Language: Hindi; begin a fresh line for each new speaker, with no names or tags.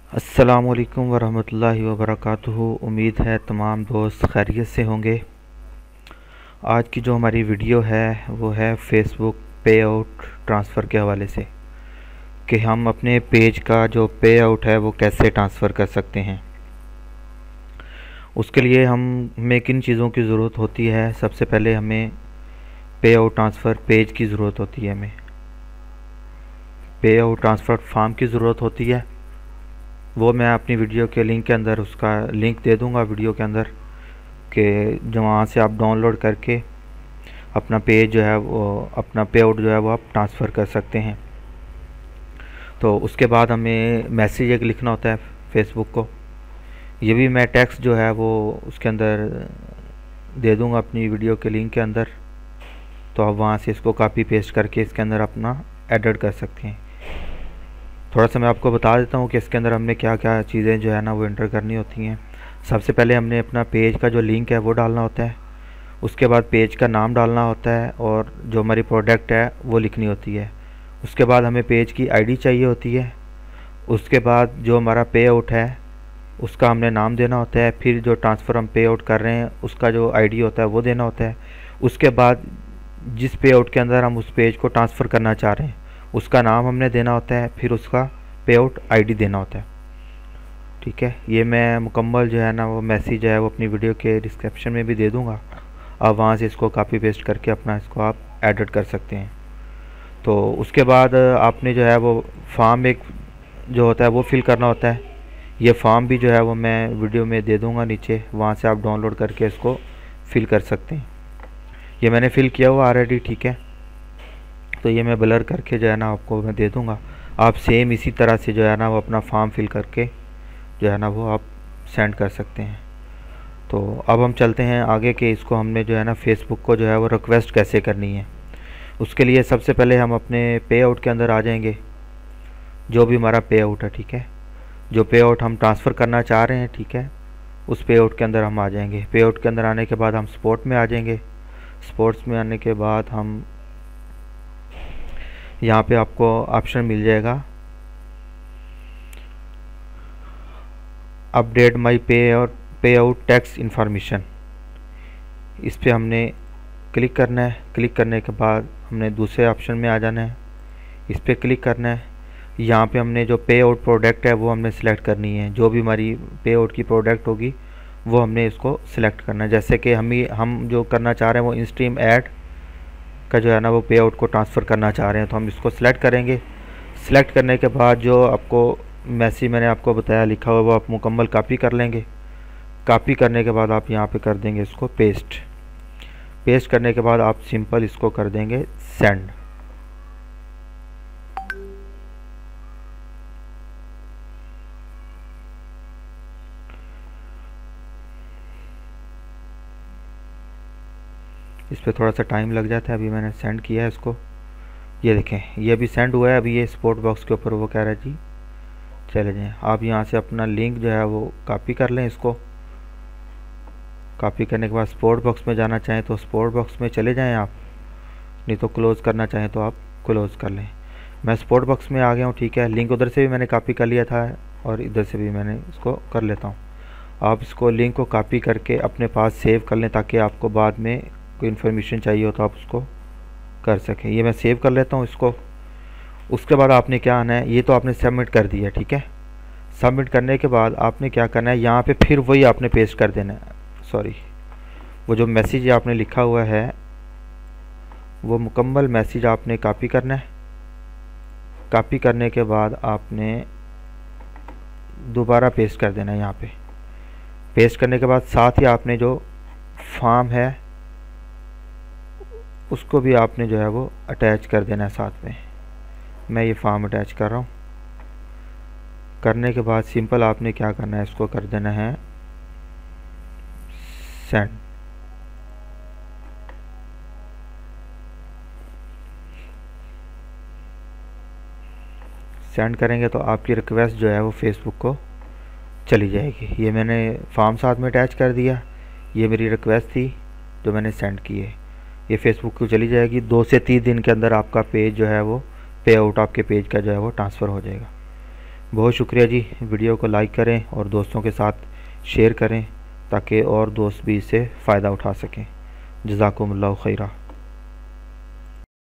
अस्सलामुअलैकुम वरहमतुल्लाहि वबरकातुहू। उम्मीद है तमाम दोस्त खैरियत से होंगे। आज की जो हमारी वीडियो है वो है फेसबुक पे आउट ट्रांसफ़र के हवाले से कि हम अपने पेज का जो पे आउट है वो कैसे ट्रांसफ़र कर सकते हैं। उसके लिए हमें किन चीज़ों की ज़रूरत होती है। सबसे पहले हमें पे आउट ट्रांसफ़र पेज की ज़रूरत होती है, हमें पे आउट ट्रांसफ़र फॉर्म की ज़रूरत होती है। वो मैं अपनी वीडियो के लिंक के अंदर उसका लिंक दे दूंगा वीडियो के अंदर, कि जो वहाँ से आप डाउनलोड करके अपना पेज जो है वो अपना पे आउट जो है वो आप ट्रांसफ़र कर सकते हैं। तो उसके बाद हमें मैसेज एक लिखना होता है फेसबुक को। ये भी मैं टेक्स्ट जो है वो उसके अंदर दे दूंगा अपनी वीडियो के लिंक के अंदर, तो आप वहाँ से इसको कॉपी पेस्ट करके इसके अंदर अपना एडिट कर सकते हैं। थोड़ा सा मैं आपको बता देता हूँ कि इसके अंदर हमने क्या क्या चीज़ें जो है ना वो एंटर करनी होती हैं। सबसे पहले हमने अपना पेज का जो लिंक है वो डालना होता है। उसके बाद पेज का नाम डालना होता है और जो हमारी प्रोडक्ट है वो लिखनी होती है। उसके बाद हमें पेज की आईडी चाहिए होती है। उसके बाद जो हमारा पे आउट है उसका हमने नाम देना होता है। फिर जो ट्रांसफ़र हम पे आउट कर रहे हैं उसका जो आईडी होता है वो देना होता है। उसके बाद जिस पे आउट के अंदर हम उस पेज को ट्रांसफ़र करना चाह रहे हैं उसका नाम हमने देना होता है, फिर उसका पे आउट आईडी देना होता है। ठीक है, ये मैं मुकम्मल जो है ना वो मैसेज जो है वो अपनी वीडियो के डिस्क्रिप्शन में भी दे दूँगा। आप वहाँ से इसको कॉपी पेस्ट करके अपना इसको आप एडिट कर सकते हैं। तो उसके बाद आपने जो है वो फॉर्म एक जो होता है वो फिल करना होता है। ये फॉर्म भी जो है वो मैं वीडियो में दे दूँगा नीचे, वहाँ से आप डाउनलोड करके इसको फिल कर सकते हैं। ये मैंने फ़िल किया हुआ ऑलरेडी। ठीक है, तो ये मैं ब्लर करके जो है ना आपको मैं दे दूँगा। आप सेम इसी तरह से जो है ना वो अपना फॉर्म फिल करके जो है ना वो आप सेंड कर सकते हैं। तो अब हम चलते हैं आगे कि इसको हमने जो है ना फेसबुक को जो है वो रिक्वेस्ट कैसे करनी है। उसके लिए सबसे पहले हम अपने पे आउट के अंदर आ जाएंगे, जो भी हमारा पे आउट है। ठीक है, जो पे आउट हम ट्रांसफ़र करना चाह रहे हैं, ठीक है, उस पे आउट के अंदर हम आ जाएंगे। पे आउट के अंदर आने के बाद हम स्पोर्ट में आ जाएंगे। स्पोर्ट्स में आने के बाद हम यहाँ पे आपको ऑप्शन मिल जाएगा अपडेट माई पे आउट टैक्स इन्फॉर्मेशन। इस पे हमने क्लिक करना है। क्लिक करने के बाद हमने दूसरे ऑप्शन में आ जाना है, इस पर क्लिक करना है। यहाँ पे हमने जो पे आउट प्रोडक्ट है वो हमने सेलेक्ट करनी है। जो भी हमारी पे आउट की प्रोडक्ट होगी वो हमने इसको सिलेक्ट करना है। जैसे कि हम जो करना चाह रहे हैं वो इंस्ट्रीम ऐड का जो है ना वो पे आउट को ट्रांसफ़र करना चाह रहे हैं, तो हम इसको सिलेक्ट करेंगे। सिलेक्ट करने के बाद जो आपको मैसेज मैंने आपको बताया लिखा हुआ वो आप मुकम्मल कॉपी कर लेंगे। कॉपी करने के बाद आप यहाँ पे कर देंगे इसको पेस्ट। पेस्ट करने के बाद आप सिंपल इसको कर देंगे सेंड। इस पर थोड़ा सा टाइम लग जाता है। अभी मैंने सेंड किया है इसको, ये देखें ये अभी सेंड हुआ है। अभी ये स्पोर्ट बॉक्स के ऊपर वो कह रहा है जी चले जाएँ। आप यहाँ से अपना लिंक जो है वो कॉपी कर लें। इसको कॉपी करने के बाद स्पोर्ट बॉक्स में जाना चाहें तो स्पोर्ट बॉक्स में चले जाएं आप, नहीं तो क्लोज़ करना चाहें तो आप क्लोज़ कर लें। मैं स्पोर्ट बॉक्स में आ गया हूँ। ठीक है, लिंक उधर से भी मैंने कॉपी कर लिया था और इधर से भी मैंने इसको कर लेता हूँ। आप इसको लिंक को कॉपी करके अपने पास सेव कर लें ताकि आपको बाद में कोई इन्फॉर्मेशन चाहिए हो तो आप उसको कर सकें। ये मैं सेव कर लेता हूँ इसको। उसके बाद आपने क्या आना है, ये तो आपने सबमिट कर दिया। ठीक है, सबमिट करने के बाद आपने क्या करना है, यहाँ पे फिर वही आपने पेस्ट कर देना है। सॉरी, वो जो मैसेज आपने लिखा हुआ है वो मुकम्मल मैसेज आपने कॉपी करना है। कॉपी करने के बाद आपने दोबारा पेस्ट कर देना है यहाँ पे। पेस्ट करने के बाद साथ ही आपने जो फॉर्म है उसको भी आपने जो है वो अटैच कर देना है साथ में। मैं ये फॉर्म अटैच कर रहा हूँ। करने के बाद सिंपल आपने क्या करना है, इसको कर देना है सेंड। सेंड करेंगे तो आपकी रिक्वेस्ट जो है वो फेसबुक को चली जाएगी। ये मैंने फॉर्म साथ में अटैच कर दिया। ये मेरी रिक्वेस्ट थी जो मैंने सेंड की है, ये फेसबुक को चली जाएगी। 2 से 3 दिन के अंदर आपका पेज जो है वो पे आउट आपके पेज का जो है वो ट्रांसफ़र हो जाएगा। बहुत शुक्रिया जी। वीडियो को लाइक करें और दोस्तों के साथ शेयर करें ताकि और दोस्त भी इससे फ़ायदा उठा सकें। जज़ाकुमुल्लाहु खैरा।